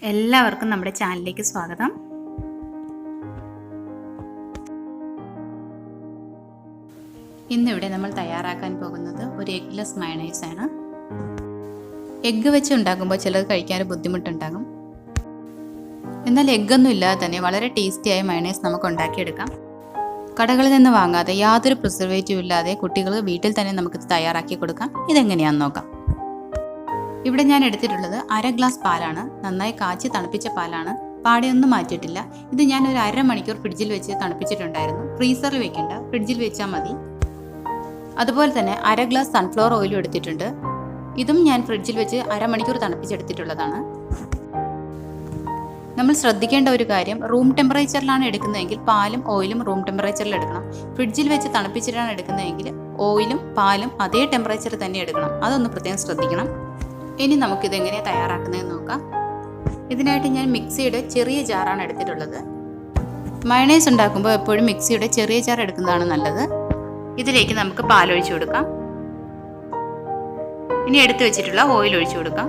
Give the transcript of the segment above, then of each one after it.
എല്ലാവർക്കും നമ്മുടെ ചാനലിലേക്ക് സ്വാഗതം. ഇന്നിവിടെ നമ്മൾ തയ്യാറാക്കാൻ പോകുന്നത് ഒരു എഗ്ലെസ് മയണൈസ് ആണ്. എഗ്ഗ് വെച്ച് ഉണ്ടാക്കുമ്പോൾ ചിലത് കഴിക്കാൻ ബുദ്ധിമുട്ടുണ്ടാകും. എന്നാൽ എഗ്ഗൊന്നും ഇല്ലാതെ തന്നെ വളരെ ടേസ്റ്റിയായ മയണൈസ് നമുക്ക് ഉണ്ടാക്കിയെടുക്കാം. കടകളിൽ നിന്ന് വാങ്ങാതെ യാതൊരു പ്രിസർവേറ്റീവ് ഇല്ലാതെ കുട്ടികൾക്ക് വീട്ടിൽ തന്നെ നമുക്ക് തയ്യാറാക്കി കൊടുക്കാം. ഇതെങ്ങനെയാണെന്ന് നോക്കാം. ഇവിടെ ഞാൻ എടുത്തിട്ടുള്ളത് 1/2 ഗ്ലാസ് പാലാണ്. നന്നായി കാച്ചി തണുപ്പിച്ച പാലാണ്. പാടയൊന്നും മാറ്റിയിട്ടില്ല. ഇത് ഞാൻ ഒരു അരമണിക്കൂർ ഫ്രിഡ്ജിൽ വെച്ച് തണുപ്പിച്ചിട്ടുണ്ടായിരുന്നു. ഫ്രീസറിൽ വെക്കേണ്ട, ഫ്രിഡ്ജിൽ വെച്ചാൽ മതി. അതുപോലെ തന്നെ 1/2 ഗ്ലാസ് സൺഫ്ലവർ ഓയിലും എടുത്തിട്ടുണ്ട്. ഇതും ഞാൻ ഫ്രിഡ്ജിൽ വെച്ച് അരമണിക്കൂർ തണുപ്പിച്ചെടുത്തിട്ടുള്ളതാണ്. നമ്മൾ ശ്രദ്ധിക്കേണ്ട ഒരു കാര്യം, റൂം ടെമ്പറേച്ചറിലാണ് എടുക്കുന്നതെങ്കിൽ പാലും ഓയിലും റൂം ടെമ്പറേച്ചറിൽ എടുക്കണം. ഫ്രിഡ്ജിൽ വെച്ച് തണുപ്പിച്ചിട്ടാണ് എടുക്കുന്നതെങ്കിൽ ഓയിലും പാലും അതേ ടെമ്പറേച്ചറിൽ തന്നെ എടുക്കണം. അതൊന്ന് പ്രത്യേകം ശ്രദ്ധിക്കണം. ഇനി നമുക്കിതെങ്ങനെ തയ്യാറാക്കുന്നതെന്ന് നോക്കാം. ഇതിനായിട്ട് ഞാൻ മിക്സിയുടെ ചെറിയ ജാറാണ് എടുത്തിട്ടുള്ളത്. മയണൈസ് ഉണ്ടാക്കുമ്പോൾ എപ്പോഴും മിക്സിയുടെ ചെറിയ ജാർ എടുക്കുന്നതാണ് നല്ലത്. ഇതിലേക്ക് നമുക്ക് പാലൊഴിച്ചു കൊടുക്കാം. ഇനി എടുത്തു വെച്ചിട്ടുള്ള ഓയിൽ ഒഴിച്ചു കൊടുക്കാം.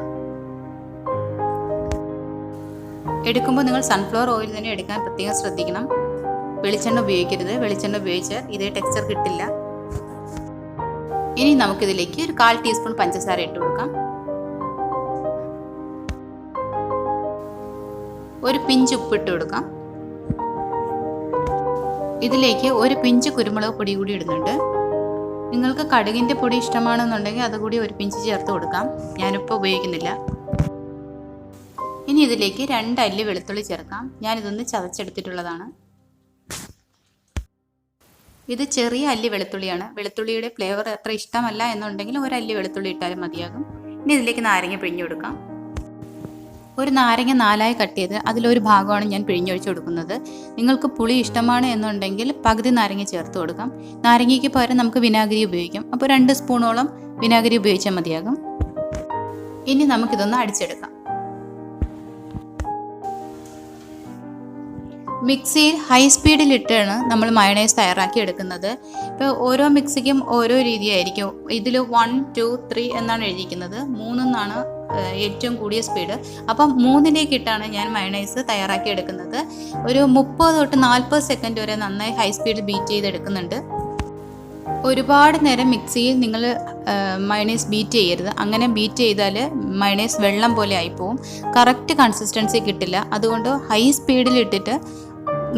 എടുക്കുമ്പോൾ നിങ്ങൾ സൺഫ്ലവർ ഓയിൽ തന്നെ എടുക്കാൻ പ്രത്യേകം ശ്രദ്ധിക്കണം. വെളിച്ചെണ്ണ ഉപയോഗിക്കരുത്. വെളിച്ചെണ്ണ ഉപയോഗിച്ചാൽ ഇതേ ടെക്സ്ചർ കിട്ടില്ല. ഇനി നമുക്കിതിലേക്ക് ഒരു 1/4 ടീസ്പൂൺ പഞ്ചസാര ഇട്ട് കൊടുക്കാം. ഒരു പിഞ്ച് ഉപ്പിട്ട് കൊടുക്കാം. ഇതിലേക്ക് ഒരു പിഞ്ച് കുരുമുളക് പൊടി കൂടി ഇടുന്നുണ്ട്. നിങ്ങൾക്ക് കടുകിൻ്റെ പൊടി ഇഷ്ടമാണെന്നുണ്ടെങ്കിൽ അതുകൂടി ഒരു പിഞ്ച് ചേർത്ത് കൊടുക്കാം. ഞാനിപ്പോൾ ഉപയോഗിക്കുന്നില്ല. ഇനി ഇതിലേക്ക് 2 അല്ലി വെളുത്തുള്ളി ചേർക്കാം. ഞാനിതൊന്ന് ചതച്ചെടുത്തിട്ടുള്ളതാണ്. ഇത് ചെറിയ അല്ലി വെളുത്തുള്ളിയാണ്. വെളുത്തുള്ളിയുടെ ഫ്ലേവർ അത്ര ഇഷ്ടമല്ല എന്നുണ്ടെങ്കിൽ 1 അല്ലി വെളുത്തുള്ളി ഇട്ടാലും മതിയാകും. ഇനി ഇതിലേക്ക് നാരങ്ങ പിഴിഞ്ഞു കൊടുക്കാം. ഒരു നാരങ്ങ 4ആയി കട്ട് ചെയ്ത് അതിലൊരു ഭാഗമാണ് ഞാൻ പിഴിഞ്ഞൊഴിച്ച് കൊടുക്കുന്നത്. നിങ്ങൾക്ക് പുളി ഇഷ്ടമാണ് എന്നുണ്ടെങ്കിൽ പകുതി നാരങ്ങ ചേർത്ത് കൊടുക്കാം. നാരങ്ങയ്ക്ക് പകരം നമുക്ക് വിനാഗിരി ഉപയോഗിക്കാം. അപ്പോൾ 2 സ്പൂണോളം വിനാഗിരി ഉപയോഗിച്ചാൽ മതിയാകും. ഇനി നമുക്കിതൊന്ന് അടിച്ചെടുക്കാം. മിക്സിയിൽ ഹൈ സ്പീഡിലിട്ടാണ് നമ്മൾ മയണൈസ് തയ്യാറാക്കി എടുക്കുന്നത്. ഇപ്പോൾ ഓരോ മിക്സിക്കും ഓരോ രീതിയായിരിക്കും. ഇതിൽ 1, 2, 3 എന്നാണ് എഴുതിയിരിക്കുന്നത്. 3 എന്നാണ് ഏറ്റവും കൂടിയ സ്പീഡ്. അപ്പം 3ലേക്ക് ഇട്ടാണ് ഞാൻ മയണൈസ് തയ്യാറാക്കി എടുക്കുന്നത്. ഒരു 30 തൊട്ട് 40 സെക്കൻഡ് വരെ നന്നായി ഹൈ സ്പീഡ് ബീറ്റ് ചെയ്തെടുക്കുന്നുണ്ട്. ഒരുപാട് നേരം മിക്സിയിൽ നിങ്ങൾ മയണൈസ് ബീറ്റ് ചെയ്യരുത്. അങ്ങനെ ബീറ്റ് ചെയ്താൽ മയണൈസ് വെള്ളം പോലെ ആയിപ്പോവും. കറക്റ്റ് കൺസിസ്റ്റൻസി കിട്ടില്ല. അതുകൊണ്ട് ഹൈ സ്പീഡിൽ ഇട്ടിട്ട്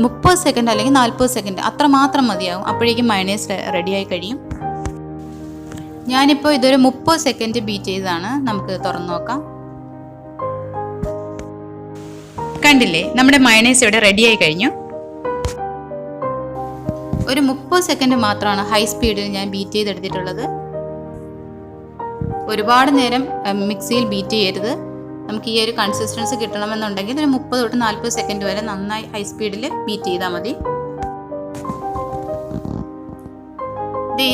30 സെക്കൻഡ് അല്ലെങ്കിൽ 40 സെക്കൻഡ് അത്ര മാത്രം മതിയാവും. അപ്പോഴേക്കും മയണൈസ് റെഡിയായി കഴിയും. ഞാനിപ്പോൾ ഇതൊരു 30 സെക്കൻഡ് ബീറ്റ് ചെയ്തതാണ്. നമുക്ക് തുറന്നു നോക്കാം. കണ്ടില്ലേ, നമ്മുടെ മയണൈസ് ഇവിടെ റെഡിയായി കഴിഞ്ഞു. ഒരു 30 സെക്കൻഡ് മാത്രമാണ് ഹൈ സ്പീഡിൽ ഞാൻ ബീറ്റ് ചെയ്തെടുത്തിട്ടുള്ളത്. ഒരുപാട് നേരം മിക്സിയിൽ ബീറ്റ് ചെയ്യരുത്. നമുക്ക് ഈ ഒരു കൺസിസ്റ്റൻസി കിട്ടണമെന്നുണ്ടെങ്കിൽ ഒരു 30 തൊട്ട് 40 സെക്കൻഡ് വരെ നന്നായി ഹൈ സ്പീഡിൽ ബീറ്റ് ചെയ്താൽ മതി.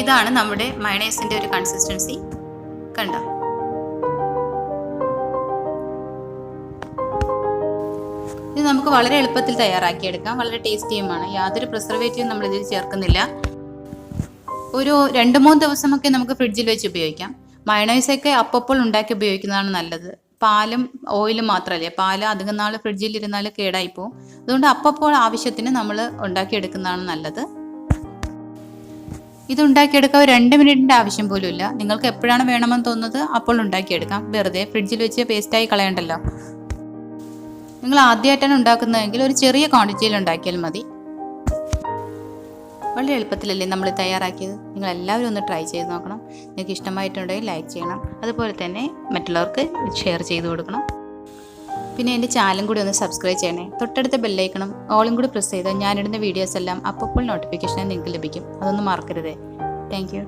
ഇതാണ് നമ്മുടെ മയണൈസിന്റെ ഒരു കൺസിസ്റ്റൻസി. കണ്ടോ? ഇത് നമുക്ക് വളരെ എളുപ്പത്തിൽ തയ്യാറാക്കിയെടുക്കാം. വളരെ ടേസ്റ്റിയുമാണ്. യാതൊരു പ്രിസർവേറ്റീവും നമ്മൾ ഇതിൽ ചേർക്കുന്നില്ല. ഒരു 2-3 ദിവസമൊക്കെ നമുക്ക് ഫ്രിഡ്ജിൽ വെച്ച് ഉപയോഗിക്കാം. മയണൈസൊക്കെ അപ്പോൾ ഉണ്ടാക്കി ഉപയോഗിക്കുന്നതാണ് നല്ലത്. പാലും ഓയിലും മാത്രമല്ലേ, പാല് അധികം നാൾ ഫ്രിഡ്ജിൽ ഇരുന്നാൽ കേടായിപ്പോവും. അതുകൊണ്ട് അപ്പോൾ ആവശ്യത്തിന് നമ്മൾ ഉണ്ടാക്കിയെടുക്കുന്നതാണ് നല്ലത്. ഇത് ഉണ്ടാക്കിയെടുക്കാൻ 2 മിനിറ്റിൻ്റെ ആവശ്യം പോലും ഇല്ല. നിങ്ങൾക്ക് എപ്പോഴാണ് വേണമെന്ന് തോന്നുന്നത് അപ്പോൾ ഉണ്ടാക്കിയെടുക്കാം. വെറുതെ ഫ്രിഡ്ജിൽ വെച്ച് വേസ്റ്റായി കളയണ്ടല്ലോ. നിങ്ങൾ ആദ്യമായിട്ടാണ് ഉണ്ടാക്കുന്നതെങ്കിൽ ഒരു ചെറിയ ക്വാണ്ടിറ്റിയിൽ ഉണ്ടാക്കിയാൽ മതി. വളരെ എളുപ്പത്തിലല്ലേ നമ്മൾ തയ്യാറാക്കിയത്. നിങ്ങൾ എല്ലാവരും ഒന്ന് ട്രൈ ചെയ്ത് നോക്കണം. നിങ്ങൾക്ക് ഇഷ്ടമായിട്ടുണ്ടെങ്കിൽ ലൈക്ക് ചെയ്യണം. അതുപോലെ തന്നെ മറ്റുള്ളവർക്ക് ഷെയർ ചെയ്ത് കൊടുക്കണം. പിന്നെ എൻ്റെ ചാനലും കൂടി ഒന്ന് സബ്സ്ക്രൈബ് ചെയ്യണേ. തൊട്ടടുത്ത ബെല്ലൈക്കണം ഓളും കൂടി പ്രസ് ചെയ്താൽ ഞാനിടുന്ന വീഡിയോസ് എല്ലാം അപ്പോൾ നോട്ടിഫിക്കേഷൻ നിങ്ങൾക്ക് ലഭിക്കും. അതൊന്നും മറക്കരുതേ. Thank you.